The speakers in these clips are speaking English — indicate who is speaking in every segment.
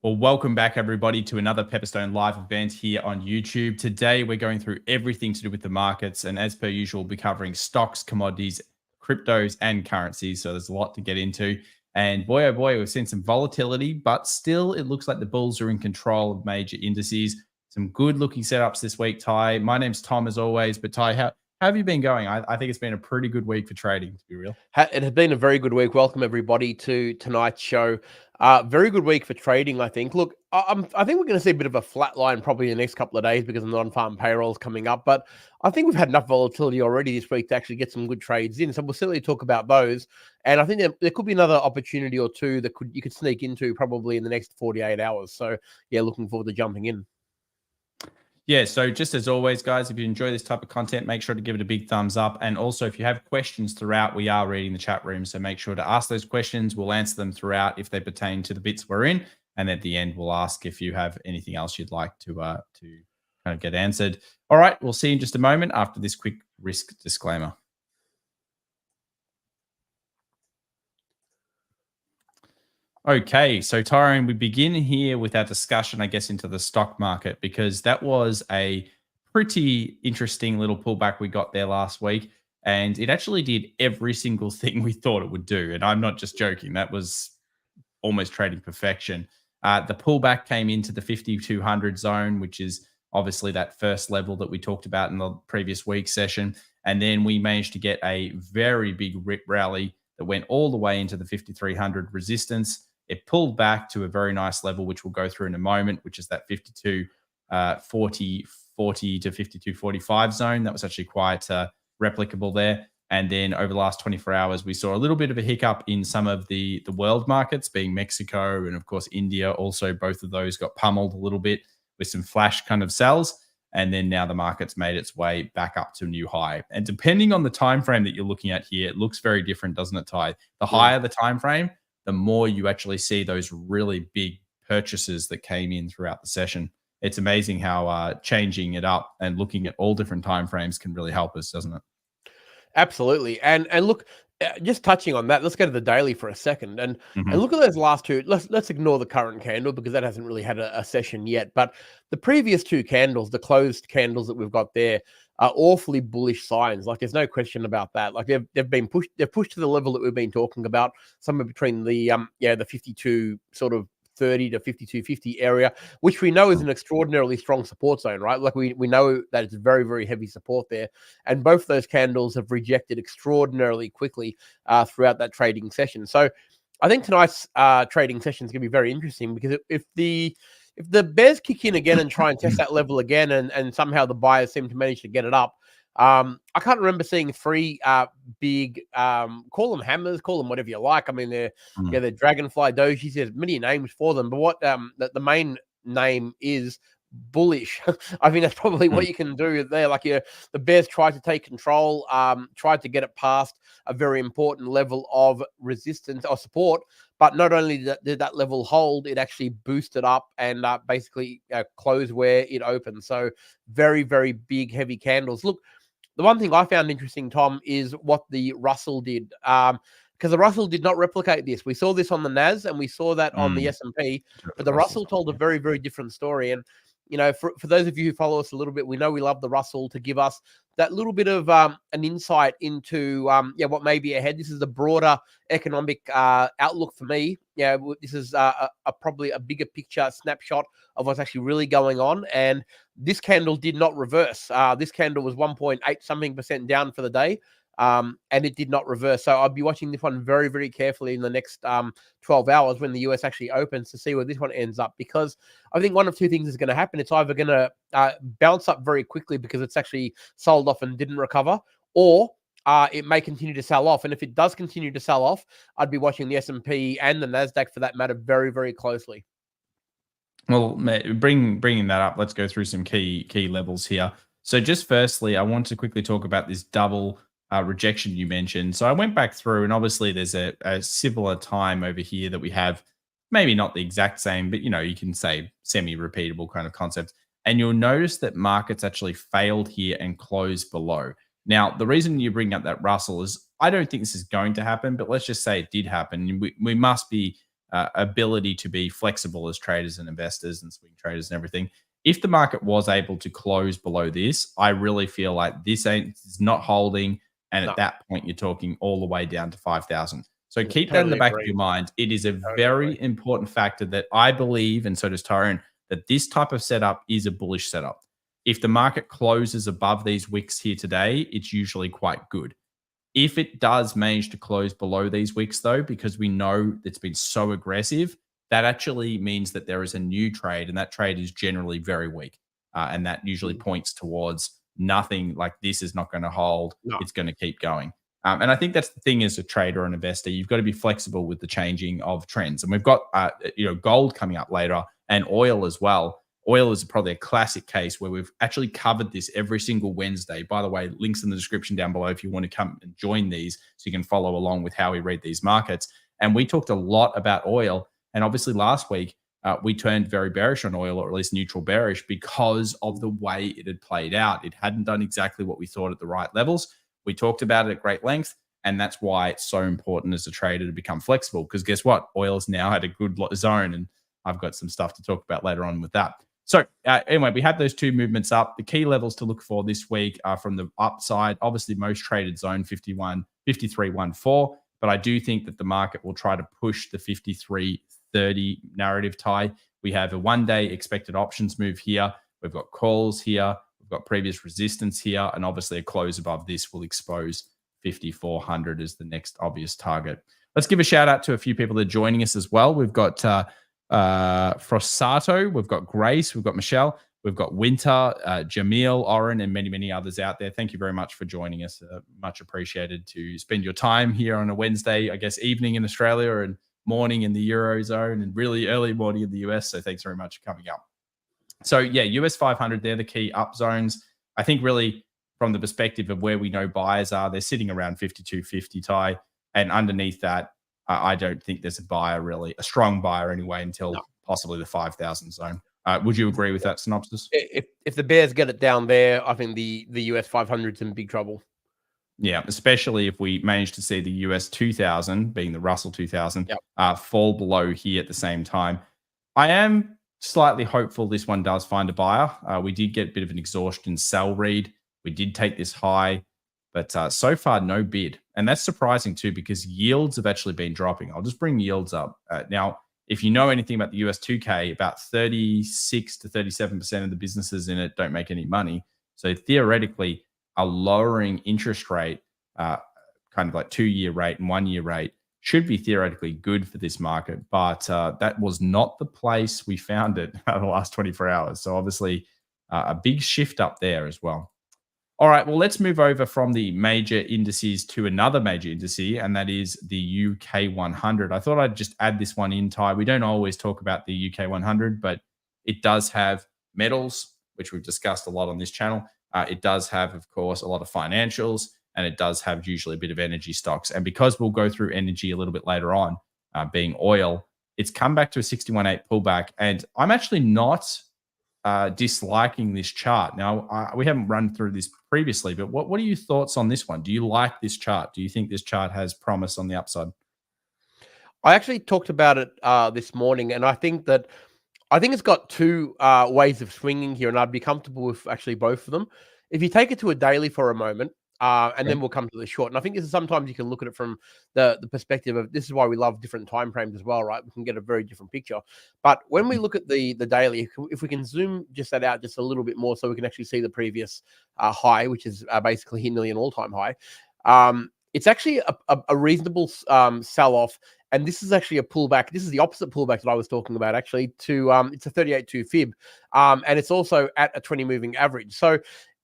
Speaker 1: Well, welcome back, everybody, to another Pepperstone live event here on YouTube. Today, we're going through everything to do with the markets. And as per usual, we'll be covering stocks, commodities, cryptos, and currencies. So there's a lot to get into. And boy, oh boy, we've seen some volatility, but still, it looks like the bulls are in control of major indices. Some good looking setups this week, Ty. My name's Tom, as always. But Ty, how have you been going? I think it's been a pretty good week for trading, to be real.
Speaker 2: It has been a very good week. Welcome everybody to tonight's show. Very good week for trading, I think. Look, I think we're going to see a bit of a flat line probably in the next couple of days because of non-farm payrolls coming up. But I think we've had enough volatility already this week to actually get some good trades in. So we'll certainly talk about those. And I think there could be another opportunity or two that you could sneak into probably in the next 48 hours. So yeah, looking forward to jumping in.
Speaker 1: Yeah, so just as always, guys, if you enjoy this type of content, make sure to give it a big thumbs up. And also, if you have questions throughout, we are reading the chat room. So make sure to ask those questions. We'll answer them throughout if they pertain to the bits we're in. And at the end, we'll ask if you have anything else you'd like to kind of get answered. All right, we'll see you in just a moment after this quick risk disclaimer. Okay, so Tyrone, we begin here with our discussion, I guess, into the stock market, because that was a pretty interesting little pullback we got there last week. And it actually did every single thing we thought it would do. And I'm not just joking. That was almost trading perfection. The pullback came into the 5,200 zone, which is obviously that first level that we talked about in the previous week session. And then we managed to get a very big rip rally that went all the way into the 5,300 resistance. It pulled back to a very nice level, which we'll go through in a moment, which is that 52.40 to 52.45 zone. That was actually quite replicable there. And then over the last 24 hours, we saw a little bit of a hiccup in some of the world markets, being Mexico and, of course, India. Also, both of those got pummeled a little bit with some flash kind of sells. And then now the market's made its way back up to a new high. And depending on the time frame that you're looking at here, it looks very different, doesn't it, Ty? The higher the time frame, the more you actually see those really big purchases that came in throughout the session. It's amazing how changing it up and looking at all different time frames can really help us, doesn't it?
Speaker 2: Absolutely. And look, just touching on that, let's go to the daily for a second and look at those last two. Let's ignore the current candle because that hasn't really had a session yet. But the previous two candles, the closed candles that we've got there, are awfully bullish signs. Like there's no question about that. Like they've been pushed. They're pushed to the level that we've been talking about, somewhere between the 52 sort of 30 to 52.50 area, which we know is an extraordinarily strong support zone, right? Like we know that it's very, very heavy support there. And both those candles have rejected extraordinarily quickly throughout that trading session. So I think tonight's trading session is going to be very interesting because if the bears kick in again and try and test that level again and somehow the buyers seem to manage to get it up, I can't remember seeing three big, call them hammers, call them whatever you like. I mean, they're dragonfly dojis. There's many names for them, but what the main name is bullish. I think that's probably what you can do there. Like the bears tried to take control, tried to get it past a very important level of resistance or support. But not only did that level hold, it actually boosted up and basically closed where it opened. So very, very big, heavy candles. Look, the one thing I found interesting, Tom, is what the Russell did. Because the Russell did not replicate this. We saw this on the NAS and we saw that on the S&P, but the Russell told a very, very different story. And, you know, for those of you who follow us a little bit, we know we love the Russell to give us that little bit of an insight into, what may be ahead. This is the broader economic outlook for me. Yeah, this is probably a bigger picture snapshot of what's actually really going on. And this candle did not reverse. This candle was 1.8 something % down for the day. And it did not reverse. So I'll be watching this one very, very carefully in the next 12 hours when the US actually opens to see where this one ends up. Because I think one of two things is going to happen. It's either going to bounce up very quickly because it's actually sold off and didn't recover, or it may continue to sell off. And if it does continue to sell off, I'd be watching the S&P and the NASDAQ for that matter very, very closely.
Speaker 1: Well, bringing that up, let's go through some key levels here. So just firstly, I want to quickly talk about this double rejection you mentioned. So I went back through, and obviously there's a similar time over here that we have, maybe not the exact same, but you can say semi-repeatable kind of concept. And you'll notice that markets actually failed here and closed below. Now, the reason you bring up that Russell is I don't think this is going to happen, but let's just say it did happen. We must be ability to be flexible as traders and investors and swing traders and everything. If the market was able to close below this, I really feel like this is not holding. And
Speaker 2: No,
Speaker 1: at that point, you're talking all the way down to 5,000. So
Speaker 2: yeah,
Speaker 1: keep that in the
Speaker 2: totally
Speaker 1: back of
Speaker 2: agree.
Speaker 1: your mind. It is a
Speaker 2: Totally agree.
Speaker 1: very important factor that I believe, and so does Tyrone, that this type of setup is a bullish setup. If the market closes above these wicks here today, it's usually quite good. If it does manage to close below these wicks, though, because we know it's been so aggressive, that actually means that there is a new trade, and that trade is generally very weak. And that usually
Speaker 2: Mm.
Speaker 1: points towards nothing like this is not going to hold.
Speaker 2: No,
Speaker 1: It's going to keep going. And I think that's the thing as a trader or an investor. You've got to be flexible with the changing of trends. And we've got gold coming up later and oil as well. Oil is probably a classic case where we've actually covered this every single Wednesday. By the way, links in the description down below if you want to come and join these so you can follow along with how we read these markets. And we talked a lot about oil. And obviously last week, we turned very bearish on oil, or at least neutral bearish, because of the way it had played out. It hadn't done exactly what we thought at the right levels. We talked about it at great length. And that's why it's so important as a trader to become flexible, because guess what? Oil's now at a good zone. And I've got some stuff to talk about later on with that. So anyway, we had those two movements up. The key levels to look for this week are from the upside. Obviously, most traded zone 53.14. But I do think that the market will try to push the 53.30 narrative tie. We have a one-day expected options move here. We've got calls here. We've got previous resistance here. And obviously, a close above this will expose 5,400 as the next obvious target. Let's give a shout out to a few people that are joining us as well. We've got Frossato, we've got Grace, we've got Michelle, we've got Winter, Jamil, Oren, and many, many others out there. Thank you very much for joining us. Much appreciated to spend your time here on a Wednesday, I guess, evening in Australia and morning in the Eurozone and really early morning in the US. So thanks very much for coming up. So yeah, US 500, they're the key up zones. I think really from the perspective of where we know buyers are, they're sitting around 52.50 tie. And underneath that, I don't think there's a buyer really, a strong buyer anyway, until possibly the 5,000 zone. Would you agree with that synopsis?
Speaker 2: if the Bears get it down there, I think the US 500's in big trouble.
Speaker 1: Yeah, especially if we manage to see the US 2000, being the Russell 2000, fall below here at the same time. I am slightly hopeful this one does find a buyer. We did get a bit of an exhaustion sell read. We did take this high, but so far no bid. And that's surprising too, because yields have actually been dropping. I'll just bring yields up. Now, if you know anything about the US 2K, about 36 to 37% of the businesses in it don't make any money. So theoretically, a lowering interest rate, kind of like 2-year rate and 1-year rate, should be theoretically good for this market. But that was not the place we found it the last 24 hours. So obviously a big shift up there as well. All right, well, let's move over from the major indices to another major indice, and that is the UK 100. I thought I'd just add this one in, Ty. We don't always talk about the UK 100, but it does have metals, which we've discussed a lot on this channel. It does have, of course, a lot of financials, and it does have usually a bit of energy stocks. And because we'll go through energy a little bit later on, being oil, it's come back to a 61.8 pullback. And I'm actually not disliking this chart. Now, we haven't run through this previously, but what are your thoughts on this one? Do you like this chart? Do you think this chart has promise on the upside?
Speaker 2: I actually talked about it this morning, and I think it's got two ways of swinging here, and I'd be comfortable with actually both of them. If you take it to a daily for a moment, and then we'll come to the short. And I think this is sometimes you can look at it from the perspective of, this is why we love different time frames as well, right? We can get a very different picture. But when we look at the daily, if we can zoom just that out just a little bit more so we can actually see the previous high, which is basically nearly an all-time high, it's actually a reasonable sell-off. And this is actually a pullback. This is the opposite pullback that I was talking about, actually, to it's a 38.2 fib. And it's also at a 20 moving average. So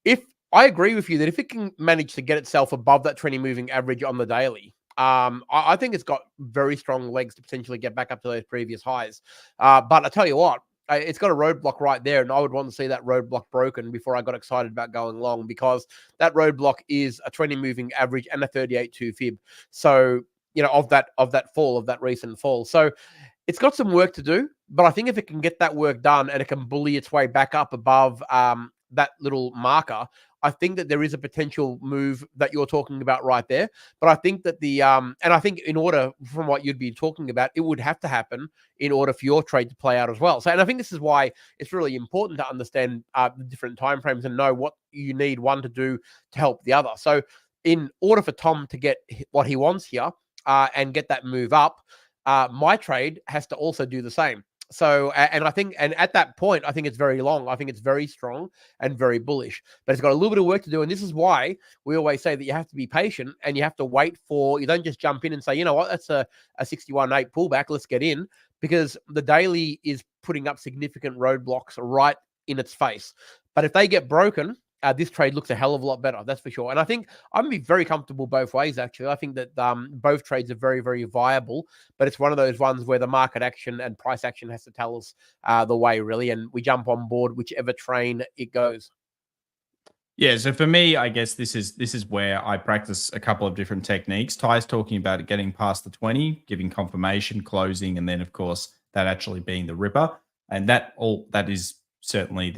Speaker 2: if I agree with you that if it can manage to get itself above that 20 moving average on the daily, I think it's got very strong legs to potentially get back up to those previous highs. But I tell you what, it's got a roadblock right there, and I would want to see that roadblock broken before I got excited about going long, because that roadblock is a 20 moving average and a 38.2 fib. So, you know, of that recent fall. So it's got some work to do, but I think if it can get that work done and it can bully its way back up above that little marker, I think that there is a potential move that you're talking about right there. But I think that and I think in order, from what you'd be talking about, it would have to happen in order for your trade to play out as well. So, and I think this is why it's really important to understand the different timeframes and know what you need one to do to help the other. So in order for Tom to get what he wants here and get that move up, my trade has to also do the same. So, and I think, and at that point, I think it's very long. I think it's very strong and very bullish, but it's got a little bit of work to do. And this is why we always say that you have to be patient and you have to wait for, you don't just jump in and say, you know what, that's a 61.8 pullback, let's get in, because the daily is putting up significant roadblocks right in its face. But if they get broken, this trade looks a hell of a lot better, that's for sure. And I think I'm going to be very comfortable both ways, actually. I think that both trades are very, very viable, but it's one of those ones where the market action and price action has to tell us the way, really, and we jump on board whichever train it goes.
Speaker 1: Yeah, so for me, I guess this is where I practice a couple of different techniques. Ty's talking about it getting past the 20, giving confirmation, closing, and then of course that actually being the ripper. And that is certainly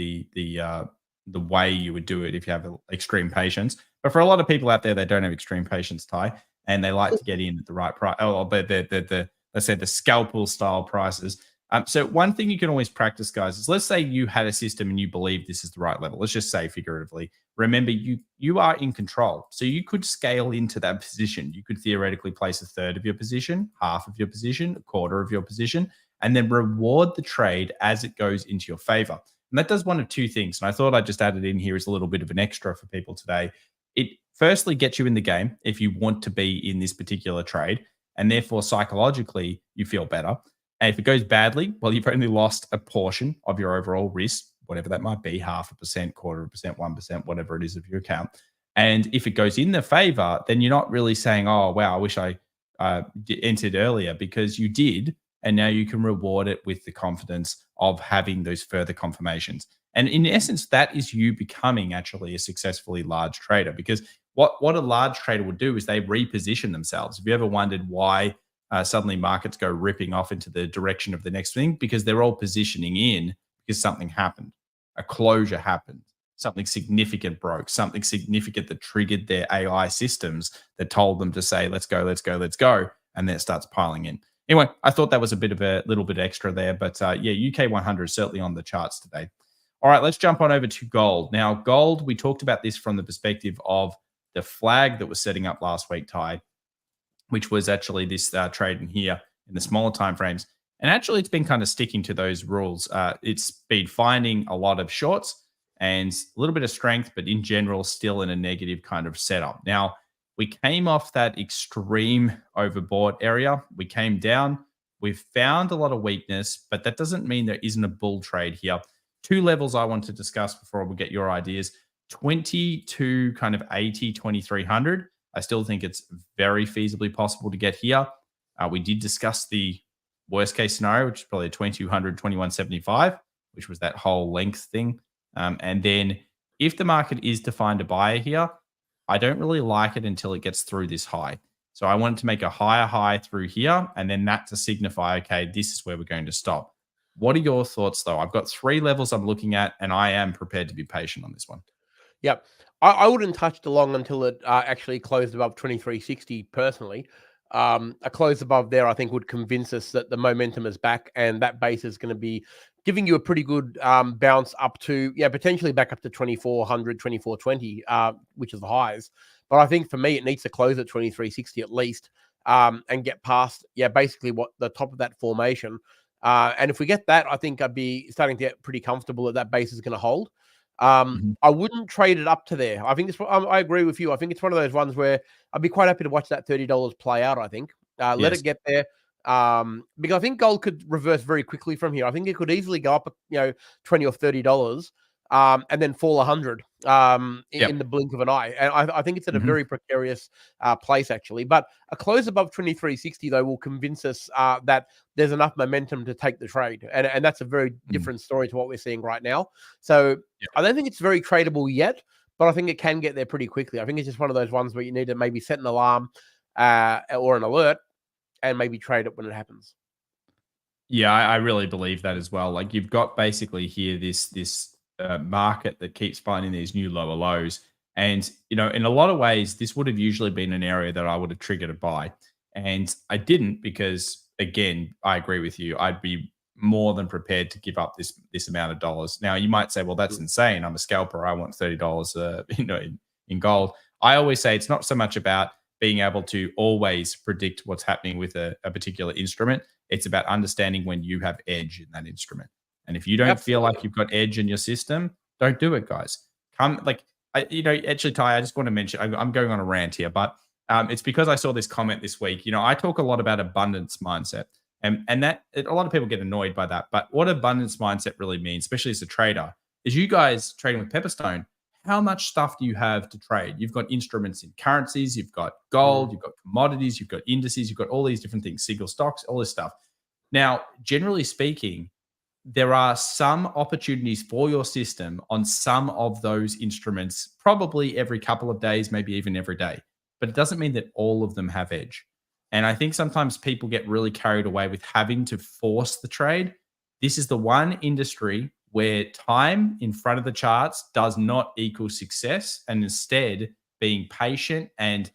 Speaker 1: the way you would do it if you have extreme patience. But for a lot of people out there, they don't have extreme patience, Ty, and they like to get in at the right price. Oh, but let's say the scalpel style prices. So one thing you can always practice, guys, is let's say you had a system and you believe this is the right level. Let's just say figuratively. Remember, you are in control. So you could scale into that position. You could theoretically place a third of your position, half of your position, a quarter of your position, and then reward the trade as it goes into your favor. And that does one of two things. And I thought I'd just add it in here as a little bit of an extra for people today. It firstly gets you in the game if you want to be in this particular trade, and therefore psychologically you feel better. And if it goes badly, well, you've only lost a portion of your overall risk, whatever that might be, 0.5%, 0.25%, 1%, whatever it is of your account. And if it goes in their favor, then you're not really saying, oh, wow, I wish I entered earlier, because you did. And now you can reward it with the confidence of having those further confirmations. And in essence, that is you becoming actually a successfully large trader, because what a large trader would do is they reposition themselves. Have you ever wondered why suddenly markets go ripping off into the direction of the next thing? Because they're all positioning in because something happened. A closure happened. Something significant broke. Something significant that triggered their AI systems that told them to say, let's go, let's go, let's go. And then it starts piling in. Anyway, I thought that was a bit of a little bit extra there. But yeah, UK 100 is certainly on the charts today. All right, let's jump on over to gold. Now, gold, we talked about this from the perspective of the flag that was setting up last week, Ty, which was actually this trade in here in the smaller timeframes. And actually, it's been kind of sticking to those rules. It's been finding a lot of shorts and a little bit of strength, but in general, still in a negative kind of setup. Now, we came off that extreme overbought area. We came down. We've found a lot of weakness, but that doesn't mean there isn't a bull trade here. Two levels I want to discuss before we get your ideas. 22 kind of 80, 2300. I still think it's very feasibly possible to get here. We did discuss the worst case scenario, which is probably a 2200, 2175, which was that whole length thing. And then if the market is to find a buyer here, I don't really like it until it gets through this high. So I wanted to make a higher high through here, and then that to signify, okay, this is where we're going to stop. What are your thoughts, though? I've got three levels I'm looking at, and I am prepared to be patient on this one.
Speaker 2: Yep. I wouldn't touch the long until it actually closed above 2360 personally. A close above there, I think, would convince us that the momentum is back, and that base is going to be giving you a pretty good bounce up to, potentially back up to 2400, 2420, which is the highs. But I think for me, it needs to close at 2360 at least and get past, basically what the top of that formation. And if we get that, I think I'd be starting to get pretty comfortable that that base is going to hold. I wouldn't trade it up to there. I think this. I agree with you. I think it's one of those ones where I'd be quite happy to watch that $30 play out. I think let it get there, because I think gold could reverse very quickly from here. I think it could easily go up, $20 or $30, and then fall 100 in the blink of an eye. And I think it's at a very precarious place, actually. But a close above 2360, though, will convince us that there's enough momentum to take the trade. And that's a very different story to what we're seeing right now. So I don't think it's very tradable yet, but I think it can get there pretty quickly. I think it's just one of those ones where you need to maybe set an alarm or an alert and maybe trade it when it happens.
Speaker 1: Yeah, I really believe that as well. Like, you've got basically here this market that keeps finding these new lower lows, And, in a lot of ways, this would have usually been an area that I would have triggered a buy. And I didn't because, again, I agree with you. I'd be more than prepared to give up this amount of dollars. Now, you might say, well, that's insane. I'm a scalper. I want $30, in gold. I always say it's not so much about being able to always predict what's happening with a particular instrument. It's about understanding when you have edge in that instrument. And if you don't feel like you've got edge in your system, don't do it, guys. Actually, Ty, I just want to mention, I'm going on a rant here, but it's because I saw this comment this week. I talk a lot about abundance mindset, and that a lot of people get annoyed by that. But what abundance mindset really means, especially as a trader, is you guys trading with Pepperstone, how much stuff do you have to trade? You've got instruments in currencies, you've got gold, you've got commodities, you've got indices, you've got all these different things, single stocks, all this stuff. Now, generally speaking, there are some opportunities for your system on some of those instruments, probably every couple of days, maybe even every day. But it doesn't mean that all of them have edge. And I think sometimes people get really carried away with having to force the trade. This is the one industry where time in front of the charts does not equal success, and instead being patient and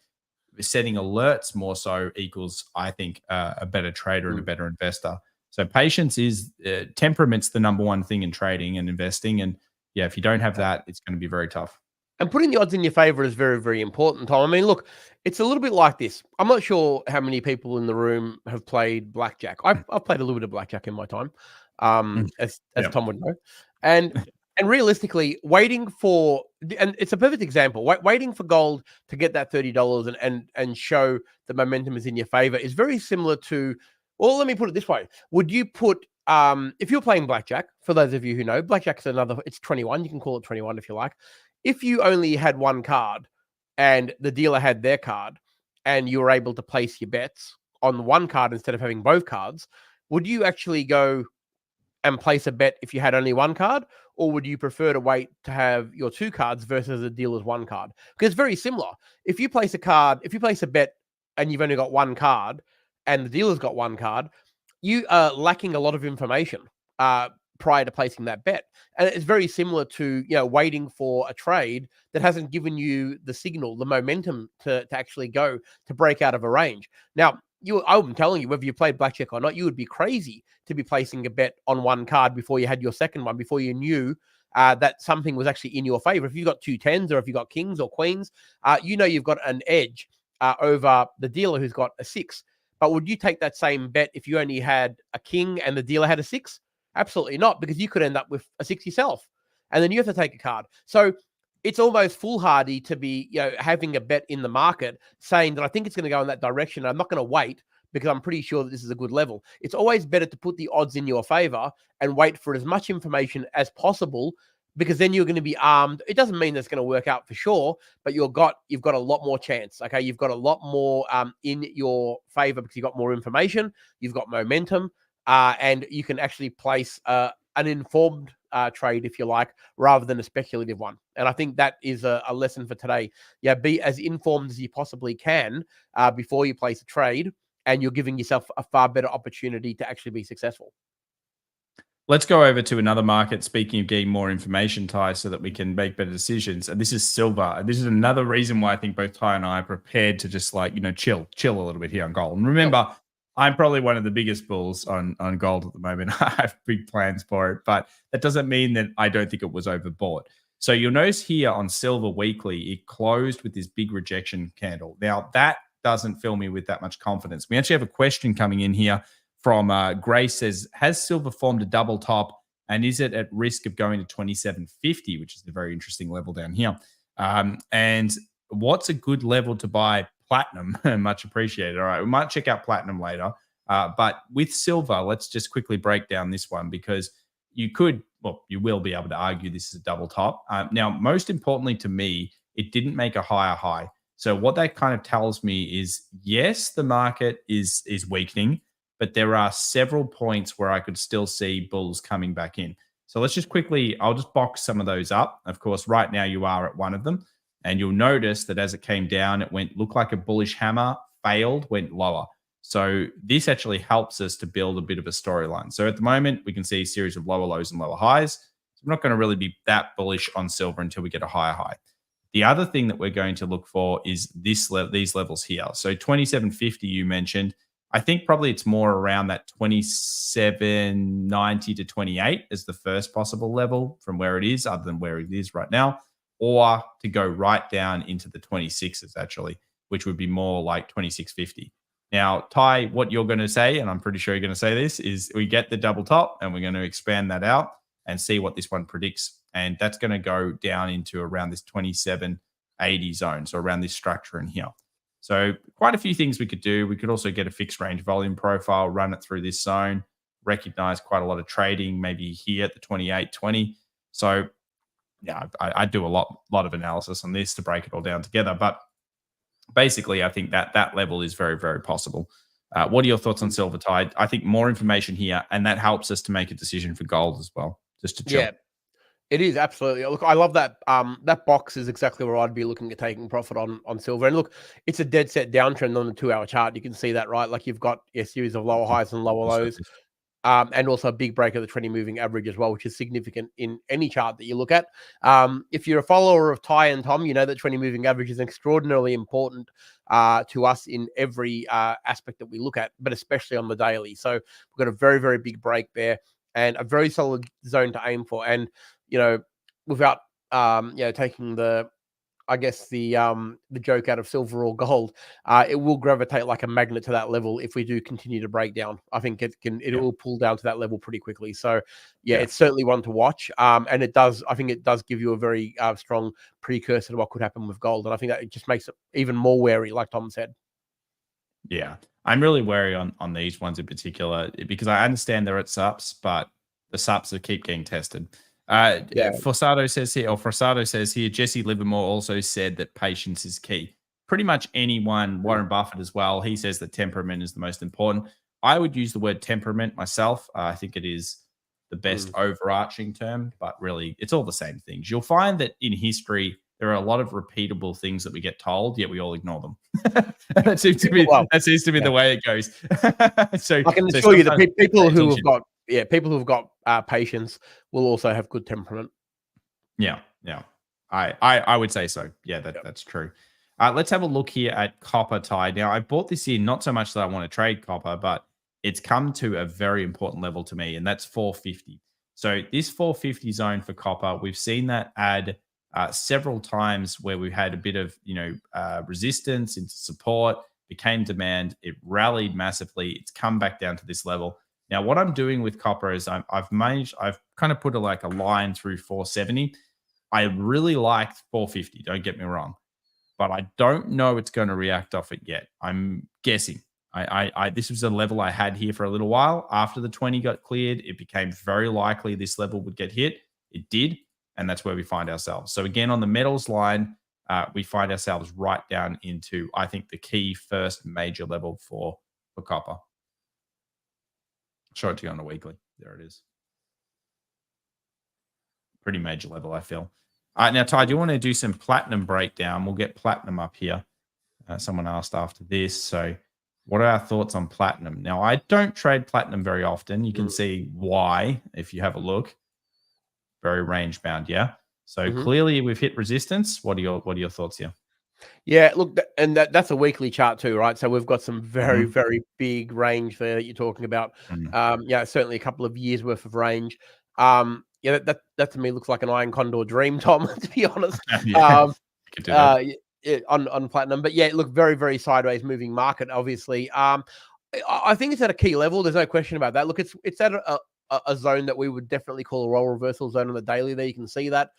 Speaker 1: setting alerts more so equals, I think, a better trader and a better investor. So patience is temperament's the number one thing in trading and investing. And yeah, if you don't have that, it's going to be very tough.
Speaker 2: And putting the odds in your favor is very, very important, Tom. I mean, look, it's a little bit like this. I'm not sure how many people in the room have played blackjack. I've played a little bit of blackjack in my time, as Tom would know. And realistically, waiting for, and it's a perfect example, waiting for gold to get that $30 and show the momentum is in your favor is very similar to, well, let me put it this way. Would you put, if you're playing blackjack, for those of you who know, blackjack's it's 21. You can call it 21 if you like. If you only had one card and the dealer had their card and you were able to place your bets on one card instead of having both cards, would you actually go and place a bet if you had only one card? Or would you prefer to wait to have your two cards versus the dealer's one card? Because it's very similar. If you place a bet and you've only got one card and the dealer's got one card, you are lacking a lot of information prior to placing that bet. And it's very similar to, waiting for a trade that hasn't given you the signal, the momentum to actually go to break out of a range. Now, I'm telling you, whether you played blackjack or not, you would be crazy to be placing a bet on one card before you had your second one, before you knew that something was actually in your favor. If you've got two tens or if you've got kings or queens, you've got an edge over the dealer who's got a six. But would you take that same bet if you only had a king and the dealer had a six? Absolutely not, because you could end up with a six yourself. And then you have to take a card. So it's almost foolhardy to be, having a bet in the market saying that I think it's going to go in that direction. I'm not going to wait because I'm pretty sure that this is a good level. It's always better to put the odds in your favor and wait for as much information as possible, because then you're going to be armed. It doesn't mean that's going to work out for sure, but you've got a lot more chance. Okay, you've got a lot more in your favor because you've got more information, you've got momentum, and you can actually place an informed trade, if you like, rather than a speculative one. And I think that is a lesson for today. Yeah, be as informed as you possibly can before you place a trade, and you're giving yourself a far better opportunity to actually be successful.
Speaker 1: Let's go over to another market. Speaking of getting more information, Ty, so that we can make better decisions. And this is silver. And this is another reason why I think both Ty and I are prepared to just chill a little bit here on gold. And remember, I'm probably one of the biggest bulls on gold at the moment. I have big plans for it, but that doesn't mean that I don't think it was overbought. So you'll notice here on silver weekly, it closed with this big rejection candle. Now, that doesn't fill me with that much confidence. We actually have a question coming in here from Grace. Says, has silver formed a double top, and is it at risk of going to 2750, which is a very interesting level down here? And what's a good level to buy platinum? Much appreciated. All right, we might check out platinum later. But with silver, let's just quickly break down this one, because you will be able to argue this is a double top. Now, most importantly to me, it didn't make a higher high. So what that kind of tells me is, yes, the market is weakening, but there are several points where I could still see bulls coming back in. So let's just quickly, I'll just box some of those up. Of course, right now you are at one of them, and you'll notice that as it came down, it looked like a bullish hammer, failed, went lower. So this actually helps us to build a bit of a storyline. So at the moment, we can see a series of lower lows and lower highs. So I'm not going to really be that bullish on silver until we get a higher high. The other thing that we're going to look for is these levels here. So 27.50 you mentioned. I think probably it's more around that 27.90 to 28 as the first possible level from where it is, other than where it is right now, or to go right down into the 26s actually, which would be more like 26.50. Now, Ty, what you're going to say, and I'm pretty sure you're going to say this, is we get the double top and we're going to expand that out and see what this one predicts. And that's going to go down into around this 27.80 zone, so around this structure in here. So quite a few things we could do. We could also get a fixed range volume profile, run it through this zone, recognize quite a lot of trading, maybe here at the 28.20. So yeah, I do a lot of analysis on this to break it all down together. But basically, I think that level is very, very possible. What are your thoughts on silver, Ty? I think more information here, and that helps us to make a decision for gold as well, just to chill.
Speaker 2: Yeah, it is absolutely. Look, I love that. That box is exactly where I'd be looking at taking profit on silver. And look, it's a dead set downtrend on the 2-hour chart. You can see that, right? Like you've got a series of lower highs and lower lows. And also a big break of the 20 moving average as well, which is significant in any chart that you look at. If you're a follower of Ty and Tom, you know that 20 moving average is extraordinarily important to us in every aspect that we look at, but especially on the daily. So we've got a very, very big break there and a very solid zone to aim for. And, without, taking the joke out of silver or gold, it will gravitate like a magnet to that level if we do continue to break down. I think it will pull down to that level pretty quickly. So it's certainly one to watch. And I think it does give you a very strong precursor to what could happen with gold. And I think that it just makes it even more wary, like Tom said.
Speaker 1: Yeah. I'm really wary on these ones in particular because I understand they're at SUPs, but the SUPs keep getting tested. Forsado says here, Jesse Livermore also said that patience is key. Pretty much anyone, Warren Buffett as well, he says that temperament is the most important. I would use the word temperament myself. I think it is the best overarching term, but really it's all the same things. You'll find that in history, there are a lot of repeatable things that we get told, yet we all ignore them. that seems to be the way it goes.
Speaker 2: So I can assure you that people who have got patience will also have good temperament.
Speaker 1: Yeah. I would say so. Yeah, that's true. Let's have a look here at copper, Ty. Now, I bought this in not so much that I want to trade copper, but it's come to a very important level to me, and that's 450. So this 450 zone for copper, we've seen that add several times where we've had a bit of resistance into support, became demand, it rallied massively, it's come back down to this level. Now, what I'm doing with copper is I've kind of put a line through 470. I really liked 450, don't get me wrong, but I don't know it's going to react off it yet. I'm guessing. This was a level I had here for a little while. After the 20 got cleared, it became very likely this level would get hit. It did, and that's where we find ourselves. So again, on the metals line, we find ourselves right down into, I think, the key first major level for copper. Show it to you on a weekly. There it is. Pretty major level, I feel. Now, Ty, do you want to do some platinum breakdown? We'll get platinum up here. Someone asked after this. So what are our thoughts on platinum? Now, I don't trade platinum very often. You can see why if you have a look. Very range bound, yeah? So clearly we've hit resistance. What are your thoughts here?
Speaker 2: Yeah, look, and that's a weekly chart too, right? So we've got some very, very big range there that you're talking about. Certainly a couple of years worth of range. That to me looks like an iron condor dream, Tom, to be honest. On platinum. But yeah, look, very, very sideways moving market, obviously. I think it's at a key level. There's no question about that. Look, it's at a zone that we would definitely call a role reversal zone on the daily there. You can see that.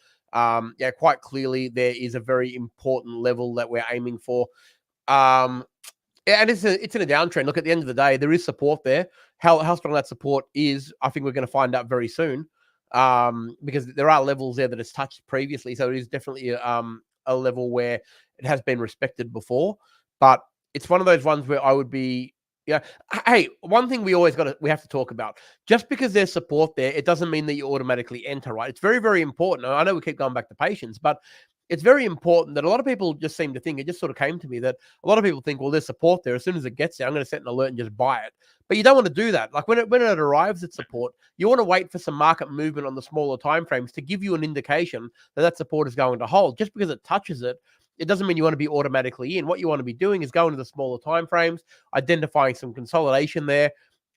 Speaker 2: Quite clearly there is a very important level that we're aiming for. And it's in a downtrend. Look, at the end of the day, there is support there. How strong that support is, I think we're going to find out very soon. Because there are levels there that it's touched previously. So it is definitely a level where it has been respected before. But it's one of those ones where I would be, hey, one thing we have to talk about. Just because there's support there, it doesn't mean that you automatically enter, right? It's very, very important. I know we keep going back to patience, but it's very important that a lot of people just seem to think, it just sort of came to me that a lot of people think, well, there's support there. As soon as it gets there, I'm going to set an alert and just buy it. But you don't want to do that. Like when it arrives at support, you want to wait for some market movement on the smaller timeframes to give you an indication that that support is going to hold. Just because it touches it, it doesn't mean you want to be automatically in. What you want to be doing is going to the smaller timeframes, identifying some consolidation there,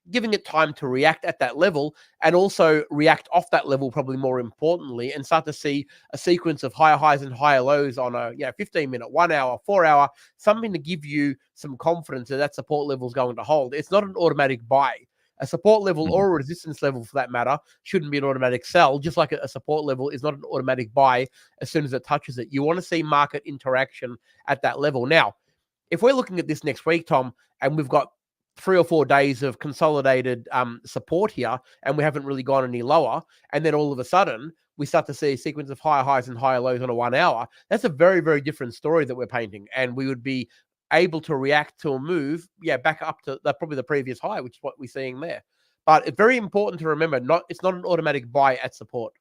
Speaker 2: giving it time to react at that level, and also react off that level, probably more importantly, and start to see a sequence of higher highs and higher lows on a 15-minute, 1 hour, 4 hour, something to give you some confidence that that support level is going to hold. It's not an automatic buy. A support level or a resistance level, for that matter, shouldn't be an automatic sell, just like a support level is not an automatic buy as soon as it touches it. You want to see market interaction at that level. Now, if we're looking at this next week, Tom, and we've got 3 or 4 days of consolidated support here, and we haven't really gone any lower, and then all of a sudden we start to see a sequence of higher highs and higher lows on a 1 hour, that's a very, very different story that we're painting, and we would be able to react to a move, back up to probably the previous high, which is what we're seeing there. But it's very important to remember, it's not an automatic buy at support.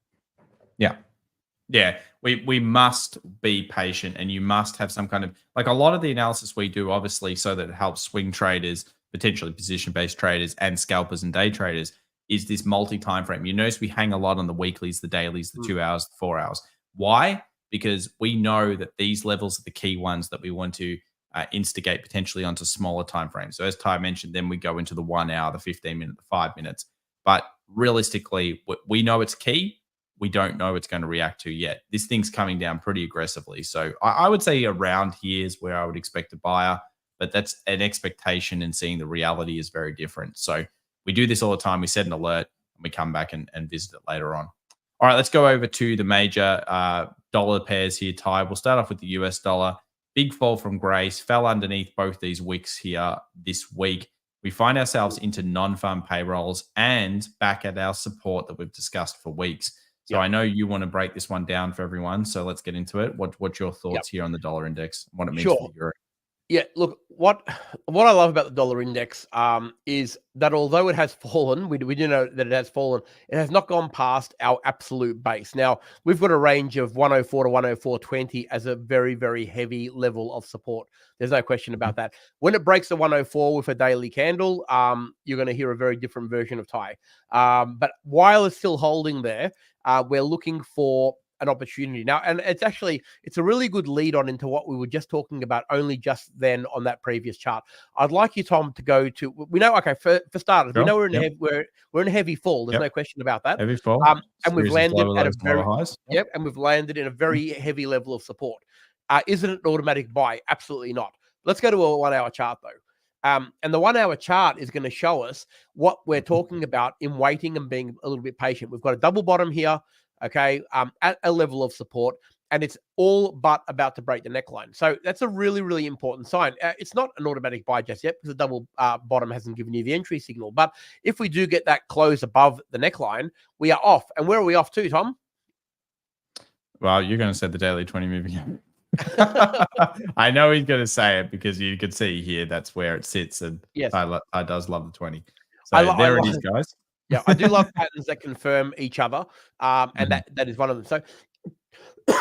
Speaker 1: Yeah, we must be patient, and you must have some kind of, like, a lot of the analysis we do, obviously, so that it helps swing traders, potentially position-based traders, and scalpers and day traders, is this multi-time frame. You notice we hang a lot on the weeklies, the dailies, the 2 hours, the 4 hours. Why? Because we know that these levels are the key ones that we want to instigate potentially onto smaller time frames. So as Ty mentioned, then we go into the 1 hour, the 15-minute, the 5 minutes. But realistically, we know it's key. We don't know it's going to react to yet. This thing's coming down pretty aggressively. So I would say around here is where I would expect a buyer, but that's an expectation, and seeing the reality is very different. So we do this all the time. We set an alert and we come back and visit it later on. All right, let's go over to the major dollar pairs here, Ty. We'll start off with the US dollar. Big fall from grace, fell underneath both these wicks here this week. We find ourselves into non-farm payrolls and back at our support that we've discussed for weeks. So I know you want to break this one down for everyone. So let's get into it. What's your thoughts here on the dollar index? What it means for the euro?
Speaker 2: Yeah, look, what I love about the dollar index is that although it has fallen, we do know that it has fallen, it has not gone past our absolute base. Now, we've got a range of 104 to 104.20 as a very, very heavy level of support. There's no question about that. When it breaks the 104 with a daily candle, you're going to hear a very different version of Ty. But while it's still holding there, we're looking for an opportunity now, and it's a really good lead on into what we were just talking about only just then on that previous chart. I'd like you, Tom, to go to, we know, okay, for starters, we know we're in a heavy fall. There's no question about that.
Speaker 1: Heavy fall,
Speaker 2: and we've landed at a very
Speaker 1: highs.
Speaker 2: And we've landed in a very heavy level of support. Isn't it an automatic buy? Absolutely not. Let's go to a 1 hour chart though. And the 1 hour chart is going to show us what we're talking about in waiting and being a little bit patient. We've got a double bottom here, okay, at a level of support, and it's all but about to break the neckline. So that's a really, really important sign. It's not an automatic buy just yet because the double bottom hasn't given you the entry signal. But if we do get that close above the neckline, we are off. And where are we off to, Tom?
Speaker 1: Well, you're going to say the daily 20 moving. I know he's going to say it because you could see here that's where it sits, and
Speaker 2: yes,
Speaker 1: I does love the 20. So there it is, guys.
Speaker 2: Yeah, I do love patterns that confirm each other, and that is one of them. So,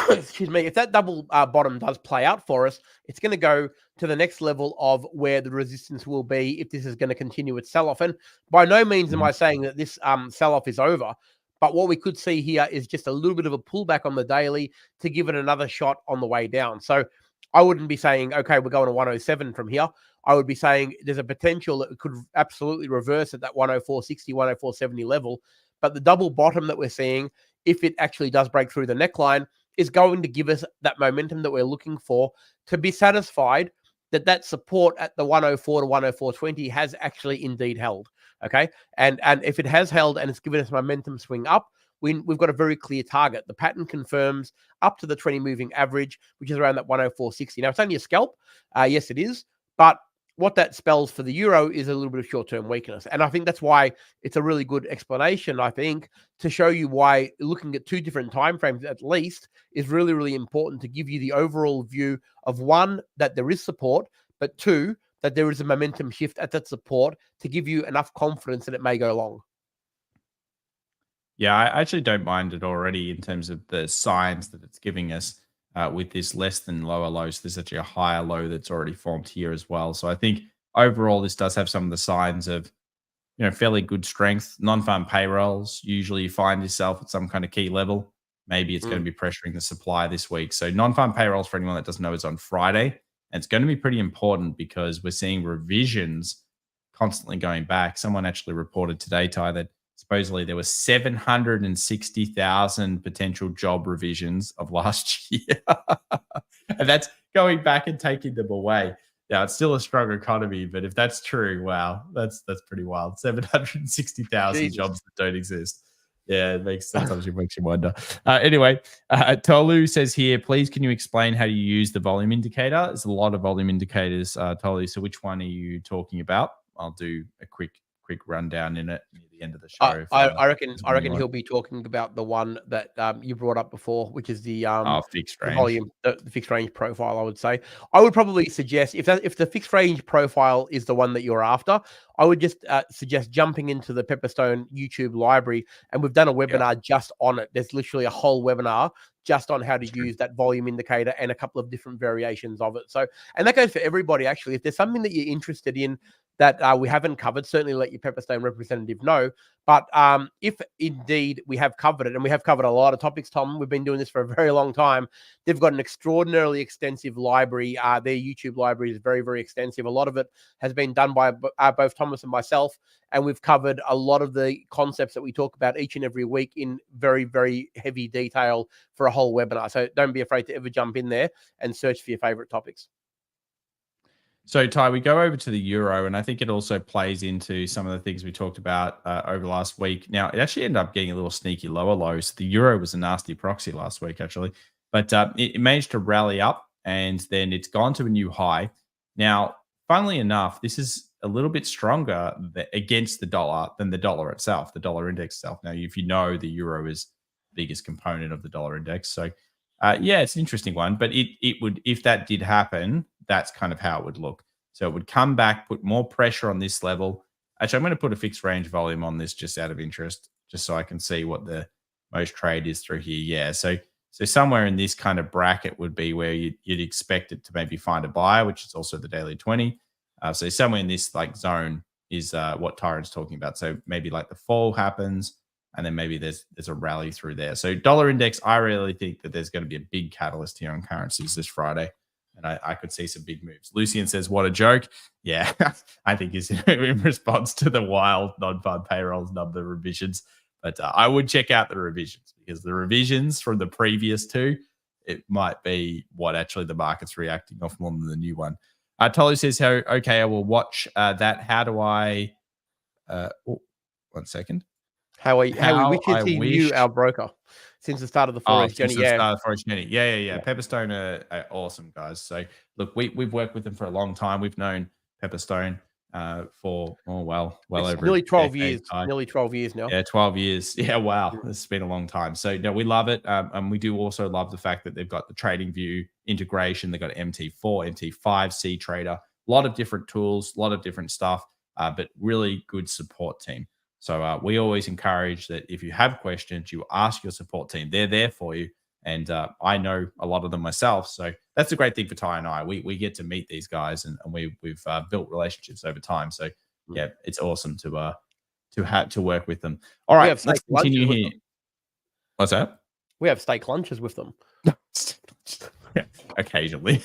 Speaker 2: excuse me, if that double bottom does play out for us, it's going to go to the next level of where the resistance will be if this is going to continue its sell-off. And by no means am I saying that this sell-off is over, but what we could see here is just a little bit of a pullback on the daily to give it another shot on the way down. So I wouldn't be saying, okay, we're going to 107 from here. I would be saying there's a potential that it could absolutely reverse at that 104.60, 104.70 level. But the double bottom that we're seeing, if it actually does break through the neckline, is going to give us that momentum that we're looking for to be satisfied that that support at the 104 to 104.20 has actually indeed held. Okay. And if it has held and it's given us momentum swing up, we've got a very clear target. The pattern confirms up to the 20 moving average, which is around that 104.60. Now, it's only a scalp. Yes, it is. But what that spells for the euro is a little bit of short-term weakness. And I think that's why it's a really good explanation, I think, to show you why looking at two different timeframes at least is really, really important to give you the overall view of, one, that there is support, but two, that there is a momentum shift at that support to give you enough confidence that it may go long.
Speaker 1: Yeah, I actually don't mind it already in terms of the signs that it's giving us. with this less than lower low. So there's actually a higher low that's already formed here as well. So I think overall this does have some of the signs of fairly good strength. Non-farm payrolls, usually you find yourself at some kind of key level. Maybe it's going to be pressuring the supply this week. So non-farm payrolls, for anyone that doesn't know, is on Friday. And it's going to be pretty important because we're seeing revisions constantly going back. Someone actually reported today, Ty, that supposedly there were 760,000 potential job revisions of last year. And that's going back and taking them away. Yeah, it's still a strong economy, but if that's true, wow, that's pretty wild. 760,000 jobs that don't exist. Yeah, it makes sometimes it makes you wonder. Anyway, Tolu says here, please can you explain how you use the volume indicator? There's a lot of volume indicators, Tolu. So which one are you talking about? I'll do a quick rundown in it near the end of the show.
Speaker 2: I reckon he'll be talking about the one that you brought up before, which is the
Speaker 1: fixed range.
Speaker 2: The volume, the fixed range profile. I would say I would probably suggest if the fixed range profile is the one that you're after, I would just suggest jumping into the Pepperstone YouTube library, and we've done a webinar just on it. There's literally a whole webinar just on how to use that volume indicator and a couple of different variations of it. So, and that goes for everybody actually. If there's something that you're interested in that we haven't covered, certainly let your Pepperstone representative know. But if indeed we have covered it, and we have covered a lot of topics, Tom, we've been doing this for a very long time. They've got an extraordinarily extensive library. Their YouTube library is very, very extensive. A lot of it has been done by both Thomas and myself, and we've covered a lot of the concepts that we talk about each and every week in very, very heavy detail for a whole webinar. So don't be afraid to ever jump in there and search for your favorite topics.
Speaker 1: So, Ty, we go over to the euro, and I think it also plays into some of the things we talked about over last week. Now, it actually ended up getting a little sneaky lower low. So the euro was a nasty proxy last week, actually. But it managed to rally up, and then it's gone to a new high. Now, funnily enough, this is a little bit stronger against the dollar than the dollar itself, the dollar index itself. Now, if you know, the euro is the biggest component of the dollar index. So, yeah, it's an interesting one. But it would, if that did happen, that's kind of how it would look. So it would come back, put more pressure on this level. Actually, I'm going to put a fixed range volume on this just out of interest, just so I can see what the most trade is through here. Yeah, so somewhere in this kind of bracket would be where you'd expect it to maybe find a buyer, which is also the daily 20. So somewhere in this like zone is what Tyron's talking about. So maybe like the fall happens, and then maybe there's a rally through there. So dollar index, I really think that there's going to be a big catalyst here on currencies this Friday. And I could see some big moves. Lucian says, what a joke. Yeah, I think he's in response to the wild non-farm payrolls number revisions. But I would check out the revisions, because the revisions from the previous two, it might be what actually the market's reacting off more than the new one. Tolu says, okay, I will watch that. How do I... 1 second.
Speaker 2: Which is you, our broker, since the start of the Forex journey.
Speaker 1: Yeah. Pepperstone are awesome guys. So look, we've worked with them for a long time. We've known Pepperstone for well over
Speaker 2: nearly 12 years. Nearly 12 years now.
Speaker 1: Yeah, 12 years. Yeah, wow, it's been a long time. So no, we love it, and we do also love the fact that they've got the trading view integration. They've got MT4, MT5, C Trader, a lot of different tools, a lot of different stuff, but really good support team. So we always encourage that if you have questions, you ask your support team. They're there for you. And I know a lot of them myself. So that's a great thing for Ty and I. We get to meet these guys, and we've built relationships over time. So, yeah, it's awesome to work with them. All right, let's continue here. What's that?
Speaker 2: We have steak lunches with them.
Speaker 1: Yeah, occasionally.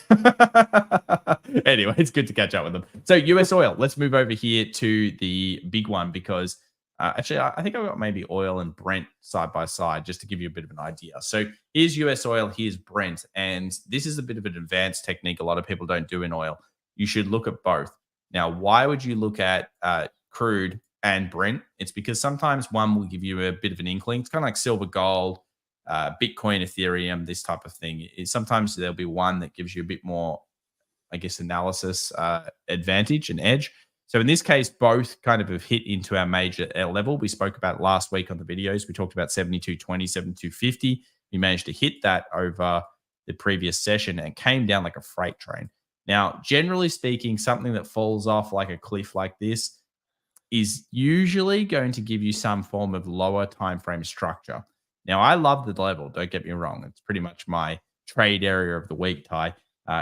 Speaker 1: Anyway, it's good to catch up with them. So US oil, let's move over here to the big one, because actually, I think I've got maybe oil and Brent side by side just to give you a bit of an idea. So here's US oil, here's Brent. And this is a bit of an advanced technique a lot of people don't do in oil. You should look at both. Now, why would you look at crude and Brent? It's because sometimes one will give you a bit of an inkling. It's kind of like silver, gold, Bitcoin, Ethereum, this type of thing. Sometimes there'll be one that gives you a bit more, I guess, analysis advantage and edge. So in this case, both kind of have hit into our major level. We spoke about last week on the videos. We talked about 72.20, 72.50. We managed to hit that over the previous session and came down like a freight train. Now, generally speaking, something that falls off like a cliff like this is usually going to give you some form of lower time frame structure. Now, I love the level. Don't get me wrong. It's pretty much my trade area of the week, Ty,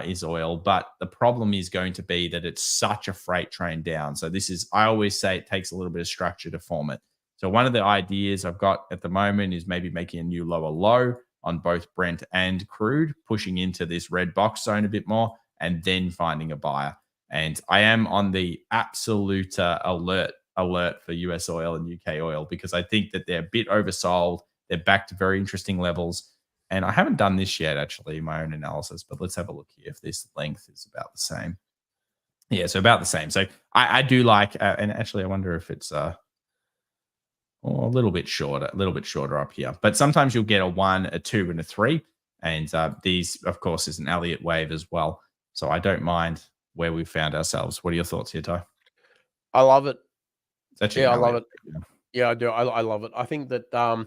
Speaker 1: is oil. But the problem is going to be that it's such a freight train down. So this is, I always say it takes a little bit of structure to form it. So one of the ideas I've got at the moment is maybe making a new lower low on both Brent and crude, pushing into this red box zone a bit more, and then finding a buyer. And I am on the absolute alert for US oil and UK oil, because I think that they're a bit oversold. They're back to very interesting levels. And I haven't done this yet, actually, in my own analysis, but let's have a look here if this length is about the same. Yeah, so about the same. So I do like, and actually I wonder if it's a little bit shorter up here. But sometimes you'll get a 1, a 2, and a 3. And these, of course, is an Elliott wave as well. So I don't mind where we found ourselves. What are your thoughts here, Ty?
Speaker 2: I love it.
Speaker 1: It's actually
Speaker 2: I love it. Yeah, I do. I love it. I think that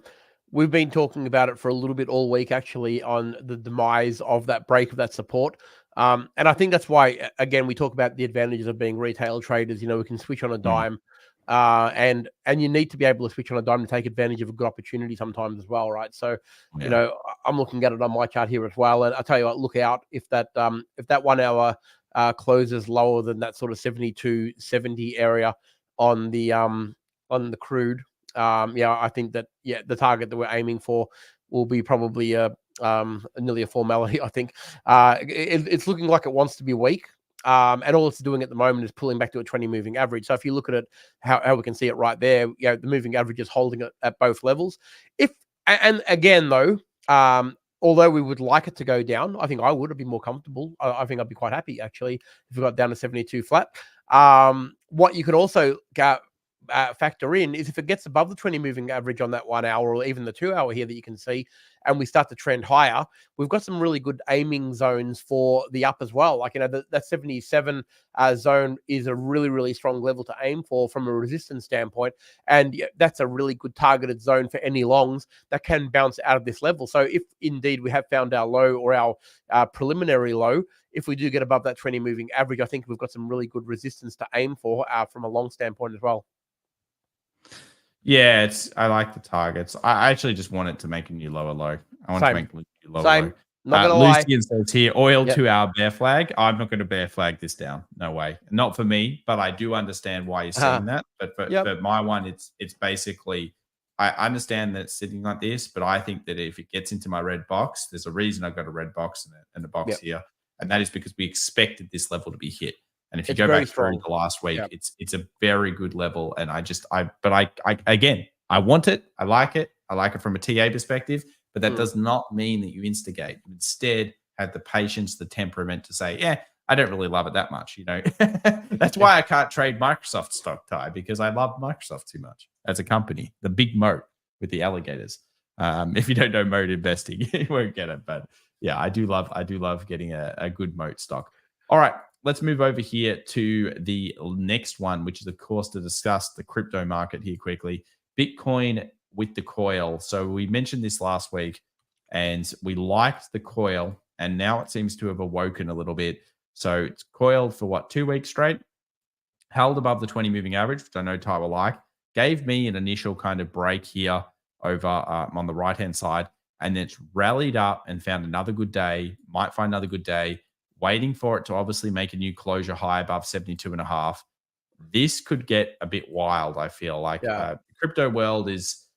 Speaker 2: we've been talking about it for a little bit all week, actually, on the demise of that break of that support. And I think that's why, again, we talk about the advantages of being retail traders. We can switch on a dime. And you need to be able to switch on a dime to take advantage of a good opportunity sometimes as well, right? So, I'm looking at it on my chart here as well, and I tell you what, look out if that 1 hour closes lower than that sort of 72.70 area on the crude. I think that the target that we're aiming for will be probably nearly a formality. I think it's looking like it wants to be weak. And all it's doing at the moment is pulling back to a 20 moving average. So if you look at it, how we can see it right there, the moving average is holding it at both levels. And again, though, although we would like it to go down, I think I would be more comfortable. I think I'd be quite happy, actually, if we got down to 72 flat. What you could also factor in is if it gets above the 20 moving average on that 1 hour, or even the 2 hour here that you can see, and we start to trend higher, we've got some really good aiming zones for the up as well. Like, that 77 zone is a really, really strong level to aim for from a resistance standpoint. And that's a really good targeted zone for any longs that can bounce out of this level. So if indeed we have found our low, or our preliminary low, if we do get above that 20 moving average, I think we've got some really good resistance to aim for from a long standpoint as well.
Speaker 1: Yeah, I like the targets. I actually just want it to make a new lower low. I want to make a new lower low.
Speaker 2: Not gonna lie.
Speaker 1: Lucian says here, oil 2 hour bear flag. I'm not going to bear flag this down. No way. Not for me, but I do understand why you're saying that. But for my one, it's basically, I understand that it's sitting like this, but I think that if it gets into my red box, there's a reason I've got a red box and a box here. And that is because we expected this level to be hit. And if you go back through the last week, it's a very good level. And again, I want it. I like it. I like it from a TA perspective, but that does not mean that you instigate. You instead have the patience, the temperament to say, yeah, I don't really love it that much. That's why I can't trade Microsoft stock, Ty, because I love Microsoft too much as a company, the big moat with the alligators. If you don't know moat investing, you won't get it. But yeah, I do love getting a good moat stock. All right. Let's move over here to the next one, which is, of course, to discuss the crypto market here quickly. Bitcoin with the coil. So we mentioned this last week, and we liked the coil, and now it seems to have awoken a little bit. So it's coiled for 2 weeks straight, held above the 20 moving average, which I know Ty will like, gave me an initial kind of break here over on the right-hand side, and then it's rallied up and found another good day, might find another good day, waiting for it to obviously make a new closure high above 72.5. This could get a bit wild, I feel like. The crypto world is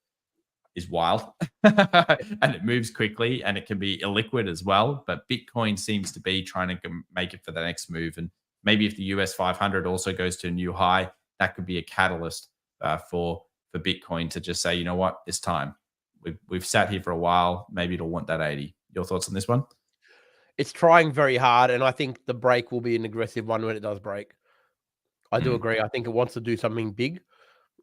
Speaker 1: wild and it moves quickly, and it can be illiquid as well. But Bitcoin seems to be trying to make it for the next move. And maybe if the US 500 also goes to a new high, that could be a catalyst for Bitcoin to just say, you know what, it's time. We've sat here for a while. Maybe it'll want that 80. Your thoughts on this one?
Speaker 2: It's trying very hard, and I think the break will be an aggressive one when it does break. I do agree. I think it wants to do something big,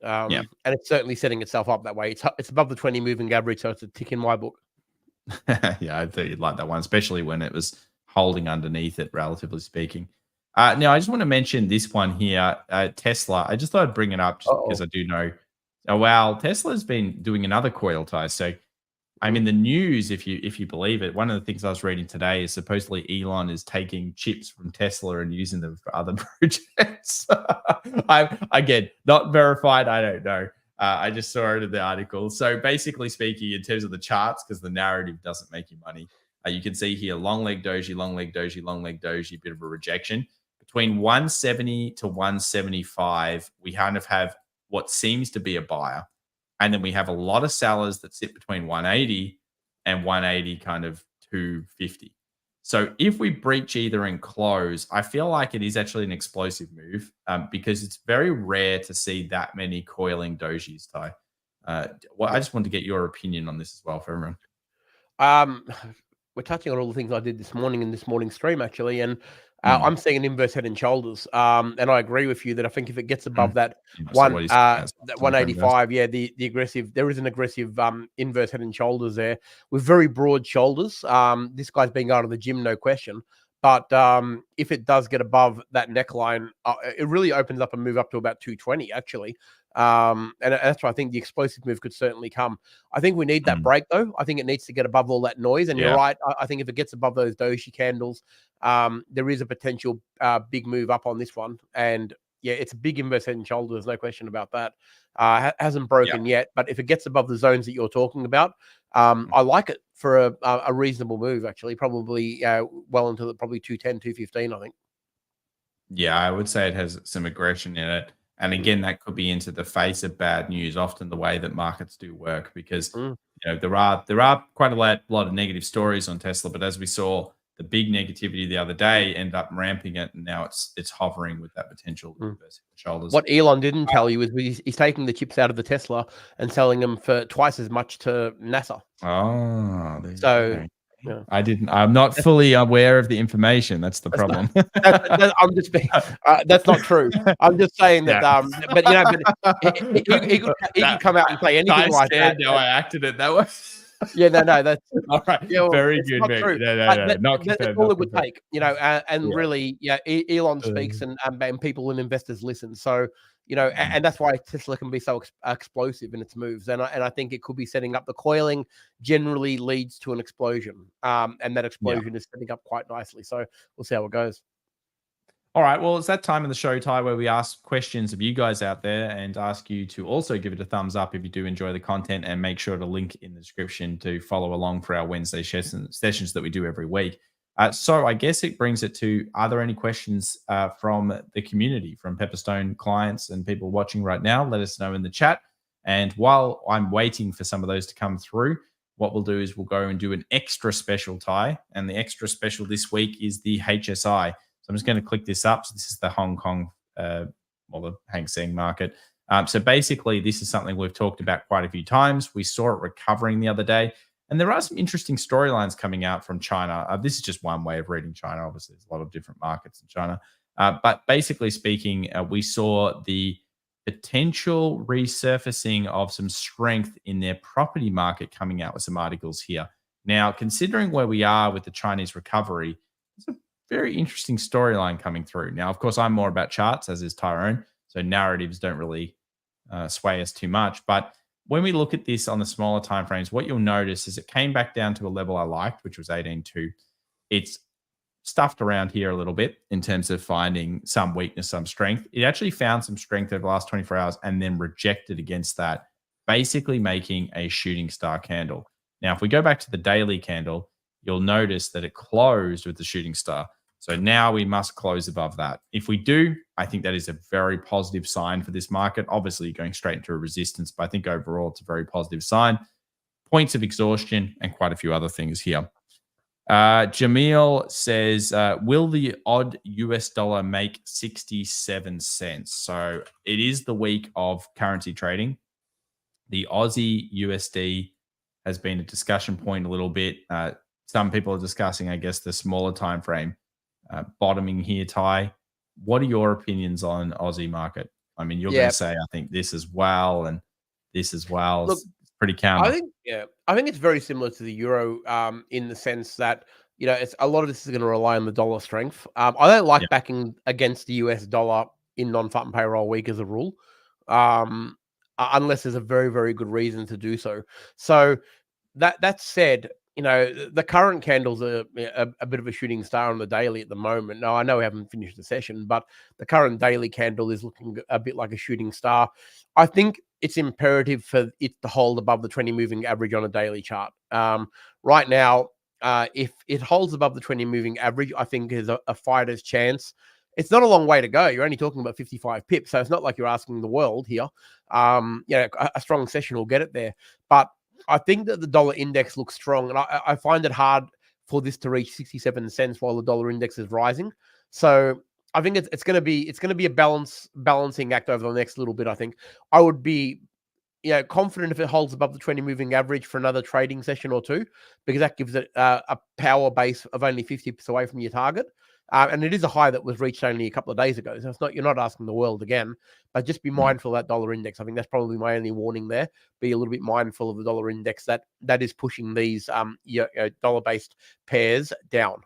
Speaker 2: and it's certainly setting itself up that way. It's above the 20 moving average, so it's a tick in my book.
Speaker 1: Yeah, I thought you'd like that one, especially when it was holding underneath it, relatively speaking. Now, I just want to mention this one here, Tesla. I just thought I'd bring it up just because I do know. Oh, wow, Tesla's been doing another coil tie. So I'm in the news, if you believe it. One of the things I was reading today is supposedly Elon is taking chips from Tesla and using them for other projects. I'm, again, not verified. I don't know. I just saw it in the article. So basically speaking, in terms of the charts, because the narrative doesn't make you money, You can see here long leg doji, long leg doji, long leg doji, bit of a rejection. Between 170 to 175, we kind of have what seems to be a buyer. And then we have a lot of sellers that sit between 180 and 180 kind of 250. So if we breach either and close, I feel like it is actually an explosive move because it's very rare to see that many coiling dojis, Ty. Well, I just wanted to get your opinion on this as well for everyone.
Speaker 2: We're touching on all the things I did this morning in this morning's stream, actually, and I'm seeing an inverse head and shoulders. And I agree with you that I think if it gets above that
Speaker 1: So what is
Speaker 2: that 185, yeah, the aggressive, there is an aggressive inverse head and shoulders there with very broad shoulders. This guy's been going to the gym, no question. But if it does get above that neckline, it really opens up and move up to about 220, actually. And that's why I think the explosive move could certainly come. I think we need that break, though. I think it needs to get above all that noise. And you're right. I think if it gets above those doji candles, there is a potential big move up on this one. And yeah, it's a big inverse head and shoulders, no question about that. Hasn't broken yet, but if it gets above the zones that you're talking about, I like it for a reasonable move, actually, probably well into probably 210, 215, I think.
Speaker 1: Yeah, I would say it has some aggression in it. And again, that could be into the face of bad news, often the way that markets do work, because there are quite a lot of negative stories on Tesla, but as we saw, the big negativity the other day ended up ramping it, and now it's hovering with that potential shoulders.
Speaker 2: What Elon didn't tell you is he's taking the chips out of the Tesla and selling them for twice as much to NASA.
Speaker 1: Oh,
Speaker 2: so
Speaker 1: I'm not fully aware of the information. That's the problem.
Speaker 2: I'm just being, that's not true. I'm just saying that. But he could come out and say anything like that.
Speaker 1: No, I acted it that way.
Speaker 2: Yeah, no, that's
Speaker 1: all right.
Speaker 2: Yeah, well,
Speaker 1: very good.
Speaker 2: True.
Speaker 1: Not
Speaker 2: that's all it would take, really, Elon speaks and people and investors listen. So, and that's why Tesla can be so explosive in its moves. And I think it could be setting up the coiling generally leads to an explosion. And that explosion is setting up quite nicely. So we'll see how it goes.
Speaker 1: All right. Well, it's that time in the show, Ty, where we ask questions of you guys out there and ask you to also give it a thumbs up if you do enjoy the content, and make sure to link in the description to follow along for our Wednesday sessions that we do every week. So I guess it brings it to, are there any questions from the community, from Pepperstone clients and people watching right now? Let us know in the chat. And while I'm waiting for some of those to come through, what we'll do is we'll go and do an extra special, Ty. And the extra special this week is the HSI. So I'm just going to click this up. So this is the Hong Kong, the Hang Seng market. So basically, this is something we've talked about quite a few times. We saw it recovering the other day. And there are some interesting storylines coming out from China. This is just one way of reading China. Obviously, there's a lot of different markets in China. But basically speaking, we saw the potential resurfacing of some strength in their property market coming out with some articles here. Now, considering where we are with the Chinese recovery, it's a very interesting storyline coming through. Now, of course, I'm more about charts, as is Tyrone, so narratives don't really sway us too much. But when we look at this on the smaller timeframes, what you'll notice is it came back down to a level I liked, which was 18.2. It's stuffed around here a little bit in terms of finding some weakness, some strength. It actually found some strength over the last 24 hours and then rejected against that, basically making a shooting star candle. Now, if we go back to the daily candle, you'll notice that it closed with the shooting star. So now we must close above that. If we do, I think that is a very positive sign for this market. Obviously, going straight into a resistance, but I think overall it's a very positive sign. Points of exhaustion and quite a few other things here. Jamil says, will the odd US dollar make 67 cents? So it is the week of currency trading. The Aussie USD has been a discussion point a little bit. Some people are discussing, I guess, the smaller time frame bottoming here, Ty. What are your opinions on Aussie market? I mean, you're going to say, I think this as well and this as well. Look, it's pretty counter.
Speaker 2: I think it's very similar to the euro in the sense that, it's a lot of this is going to rely on the dollar strength. I don't like backing against the US dollar in non-farm and payroll week as a rule, unless there's a very, very good reason to do so. So that said, the current candles are a bit of a shooting star on the daily at the moment. Now, I know we haven't finished the session, but the current daily candle is looking a bit like a shooting star. I think it's imperative for it to hold above the 20 moving average on a daily chart. Right now, if it holds above the 20 moving average, I think is a fighter's chance. It's not a long way to go. You're only talking about 55 pips, so it's not like you're asking the world here. A strong session will get it there. But I think that the dollar index looks strong, and I find it hard for this to reach 67 cents while the dollar index is rising. So I think it's going to be a balancing act over the next little bit. I think I would be confident if it holds above the 20 moving average for another trading session or two, because that gives it a power base of only 50 pips away from your target. And it is a high that was reached only a couple of days ago. So you're not asking the world again, but just be mindful of that dollar index. I think that's probably my only warning there. Be a little bit mindful of the dollar index that is pushing these dollar-based pairs down,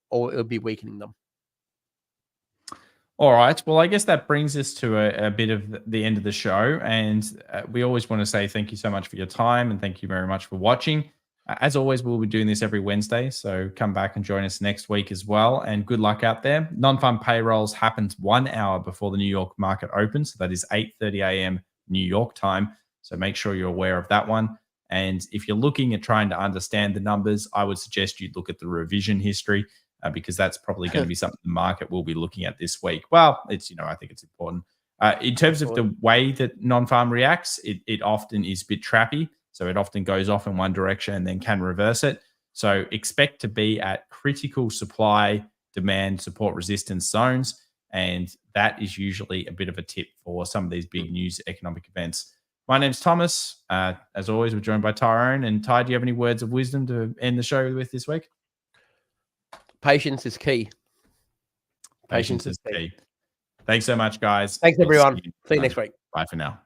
Speaker 2: or it'll be weakening them.
Speaker 1: All right. Well, I guess that brings us to a bit of the end of the show. And we always want to say thank you so much for your time, and thank you very much for watching. As always, we'll be doing this every Wednesday, so come back and join us next week as well. And good luck out there. Non-farm payrolls happens 1 hour before the New York market opens. So that is 8:30 a.m. New York time. So make sure you're aware of that one. And if you're looking at trying to understand the numbers, I would suggest you look at the revision history, because that's probably going to be something the market will be looking at this week. Well, I think it's important. In terms of the way that non-farm reacts, it often is a bit trappy. So it often goes off in one direction and then can reverse it. So expect to be at critical supply, demand, support, resistance zones. And that is usually a bit of a tip for some of these big news economic events. My name's Thomas. As always, we're joined by Tyrone. And Ty, do you have any words of wisdom to end the show with this week?
Speaker 2: Patience is key.
Speaker 1: Patience is key. Thanks so much, guys.
Speaker 2: Thanks, everyone. See you next week.
Speaker 1: Bye for now.